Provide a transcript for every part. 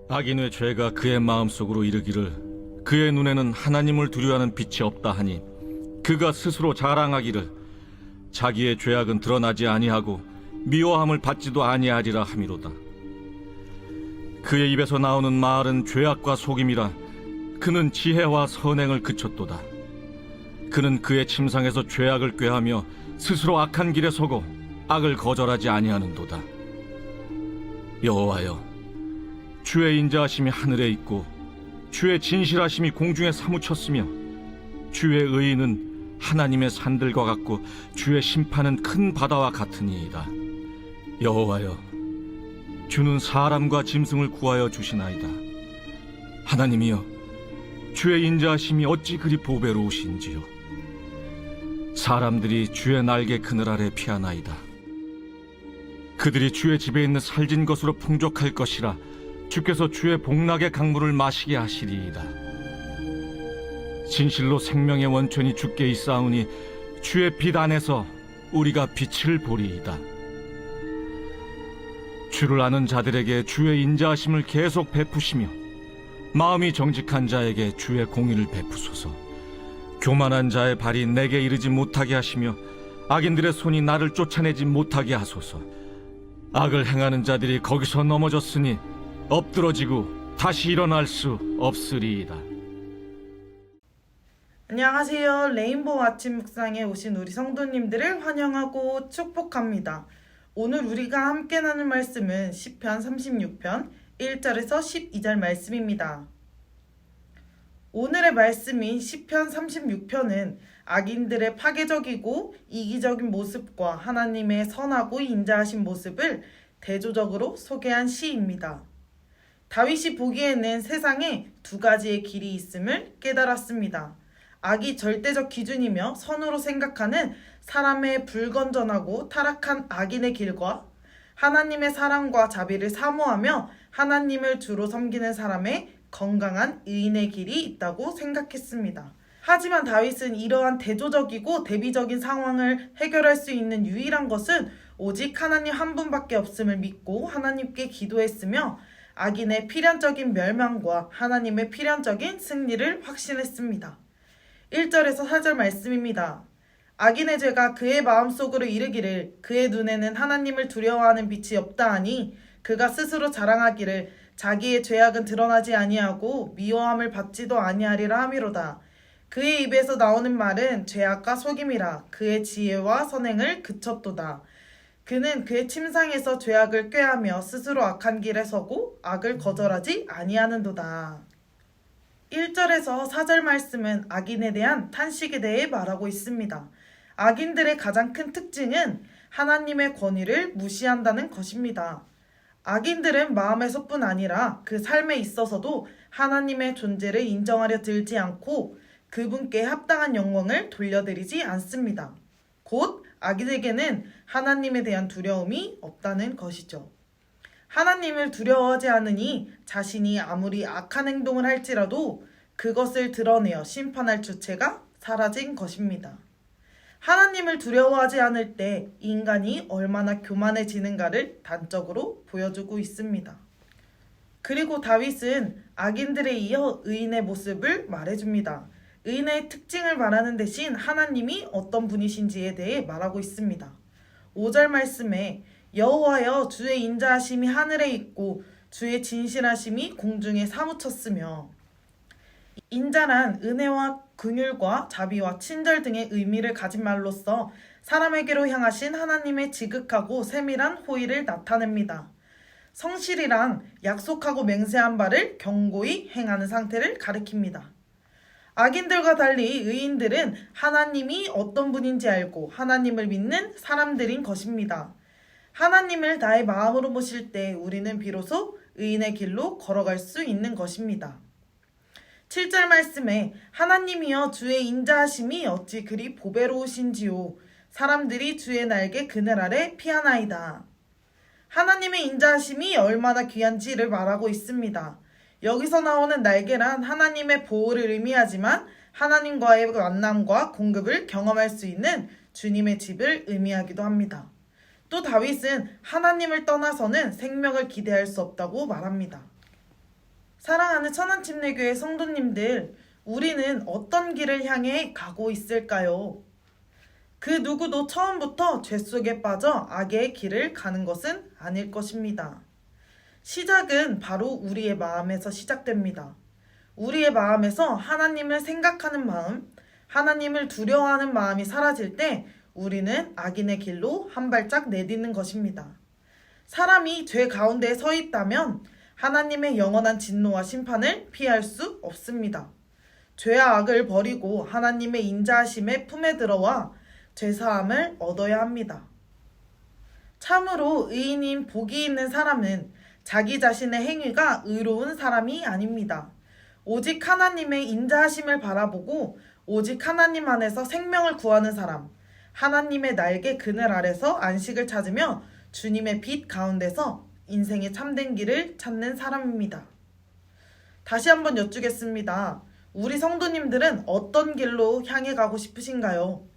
악인의 죄가 그의 마음속으로 이르기를 그의 눈에는 하나님을 두려워하는 빛이 없다 하니 그가 스스로 자랑하기를 자기의 죄악은 드러나지 아니하고 미워함을 받지도 아니하리라 함이로다. 그의 입에서 나오는 말은 죄악과 속임이라 그는 지혜와 선행을 그쳤도다. 그는 그의 침상에서 죄악을 꾀하며 스스로 악한 길에 서고 악을 거절하지 아니하는도다. 여호와여, 주의 인자하심이 하늘에 있고 주의 진실하심이 공중에 사무쳤으며 주의 의의는 하나님의 산들과 같고 주의 심판은 큰 바다와 같으니이다. 여호와여, 주는 사람과 짐승을 구하여 주시나이다. 하나님이여, 주의 인자하심이 어찌 그리 보배로우신지요. 사람들이 주의 날개 그늘 아래 피하나이다. 그들이 주의 집에 있는 살진 것으로 풍족할 것이라 주께서 주의 복락의 강물을 마시게 하시리이다. 진실로 생명의 원천이 주께 있사오니 주의 빛 안에서 우리가 빛을 보리이다. 주를 아는 자들에게 주의 인자하심을 계속 베푸시며 마음이 정직한 자에게 주의 공의를 베푸소서. 교만한 자의 발이 내게 이르지 못하게 하시며 악인들의 손이 나를 쫓아내지 못하게 하소서. 악을 행하는 자들이 거기서 넘어졌으니 엎드러지고 다시 일어날 수 없으리이다. 안녕하세요. 레인보우 아침 묵상에 오신 우리 성도님들을 환영하고 축복합니다. 오늘 우리가 함께 나눌 말씀은 시편 36편 1절에서 12절 말씀입니다. 오늘의 말씀인 시편 36편은 악인들의 파괴적이고 이기적인 모습과 하나님의 선하고 인자하신 모습을 대조적으로 소개한 시입니다. 다윗이 보기에는 세상에 두 가지의 길이 있음을 깨달았습니다. 악이 절대적 기준이며 선으로 생각하는 사람의 불건전하고 타락한 악인의 길과 하나님의 사랑과 자비를 사모하며 하나님을 주로 섬기는 사람의 건강한 의인의 길이 있다고 생각했습니다. 하지만 다윗은 이러한 대조적이고 대비적인 상황을 해결할 수 있는 유일한 것은 오직 하나님 한 분밖에 없음을 믿고 하나님께 기도했으며 악인의 필연적인 멸망과 하나님의 필연적인 승리를 확신했습니다. 1절에서 4절 말씀입니다. 악인의 죄가 그의 마음속으로 이르기를 그의 눈에는 하나님을 두려워하는 빛이 없다 하니 그가 스스로 자랑하기를 자기의 죄악은 드러나지 아니하고 미워함을 받지도 아니하리라 함이로다. 그의 입에서 나오는 말은 죄악과 속임이라 그의 지혜와 선행을 그쳤도다. 그는 그의 침상에서 죄악을 꾀하며 스스로 악한 길에 서고 악을 거절하지 아니하는도다. 1절에서 4절 말씀은 악인에 대한 탄식에 대해 말하고 있습니다. 악인들의 가장 큰 특징은 하나님의 권위를 무시한다는 것입니다. 악인들은 마음에서뿐 아니라 그 삶에 있어서도 하나님의 존재를 인정하려 들지 않고 그분께 합당한 영광을 돌려드리지 않습니다. 곧 악인에게는 하나님에 대한 두려움이 없다는 것이죠. 하나님을 두려워하지 않으니 자신이 아무리 악한 행동을 할지라도 그것을 드러내어 심판할 주체가 사라진 것입니다. 하나님을 두려워하지 않을 때 인간이 얼마나 교만해지는가를 단적으로 보여주고 있습니다. 그리고 다윗은 악인들에 이어 의인의 모습을 말해줍니다. 의인의 특징을 말하는 대신 하나님이 어떤 분이신지에 대해 말하고 있습니다. 5절 말씀에 여호와여 주의 인자하심이 하늘에 있고 주의 진실하심이 공중에 사무쳤으며 인자란 은혜와 긍휼과 자비와 친절 등의 의미를 가진 말로써 사람에게로 향하신 하나님의 지극하고 세밀한 호의를 나타냅니다. 성실이란 약속하고 맹세한 바를 경고히 행하는 상태를 가리킵니다. 악인들과 달리 의인들은 하나님이 어떤 분인지 알고 하나님을 믿는 사람들인 것입니다. 하나님을 나의 마음으로 모실 때 우리는 비로소 의인의 길로 걸어갈 수 있는 것입니다. 7절 말씀에 하나님이여 주의 인자하심이 어찌 그리 보배로우신지요. 사람들이 주의 날개 그늘 아래 피하나이다. 하나님의 인자하심이 얼마나 귀한지를 말하고 있습니다. 여기서 나오는 날개란 하나님의 보호를 의미하지만 하나님과의 만남과 공급을 경험할 수 있는 주님의 집을 의미하기도 합니다. 또 다윗은 하나님을 떠나서는 생명을 기대할 수 없다고 말합니다. 사랑하는 천안침례교회 성도님들, 우리는 어떤 길을 향해 가고 있을까요? 그 누구도 처음부터 죄 속에 빠져 악의 길을 가는 것은 아닐 것입니다. 시작은 바로 우리의 마음에서 시작됩니다. 우리의 마음에서 하나님을 생각하는 마음, 하나님을 두려워하는 마음이 사라질 때 우리는 악인의 길로 한 발짝 내딛는 것입니다. 사람이 죄 가운데 서 있다면 하나님의 영원한 진노와 심판을 피할 수 없습니다. 죄와 악을 버리고 하나님의 인자하심의 품에 들어와 죄사함을 얻어야 합니다. 참으로 의인인 복이 있는 사람은 자기 자신의 행위가 의로운 사람이 아닙니다. 오직 하나님의 인자하심을 바라보고 오직 하나님 안에서 생명을 구하는 사람, 하나님의 날개 그늘 아래서 안식을 찾으며 주님의 빛 가운데서 인생의 참된 길을 찾는 사람입니다. 다시 한번 여쭈겠습니다. 우리 성도님들은 어떤 길로 향해 가고 싶으신가요?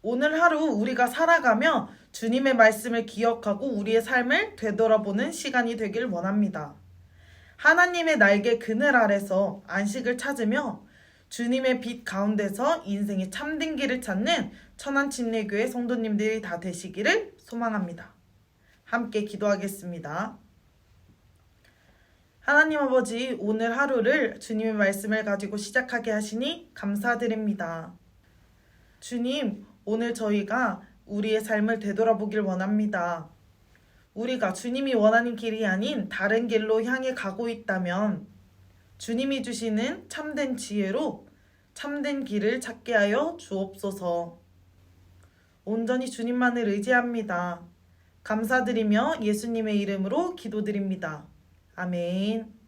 오늘 하루 우리가 살아가며 주님의 말씀을 기억하고 우리의 삶을 되돌아보는 시간이 되길 원합니다. 하나님의 날개 그늘 아래서 안식을 찾으며 주님의 빛 가운데서 인생의 참된 길을 찾는 천안침례교회 성도님들이 다 되시기를 소망합니다. 함께 기도하겠습니다. 하나님 아버지, 오늘 하루를 주님의 말씀을 가지고 시작하게 하시니 감사드립니다. 주님, 오늘 저희가 우리의 삶을 되돌아보길 원합니다. 우리가 주님이 원하는 길이 아닌 다른 길로 향해 가고 있다면 주님이 주시는 참된 지혜로 참된 길을 찾게 하여 주옵소서. 온전히 주님만을 의지합니다. 감사드리며 예수님의 이름으로 기도드립니다. 아멘.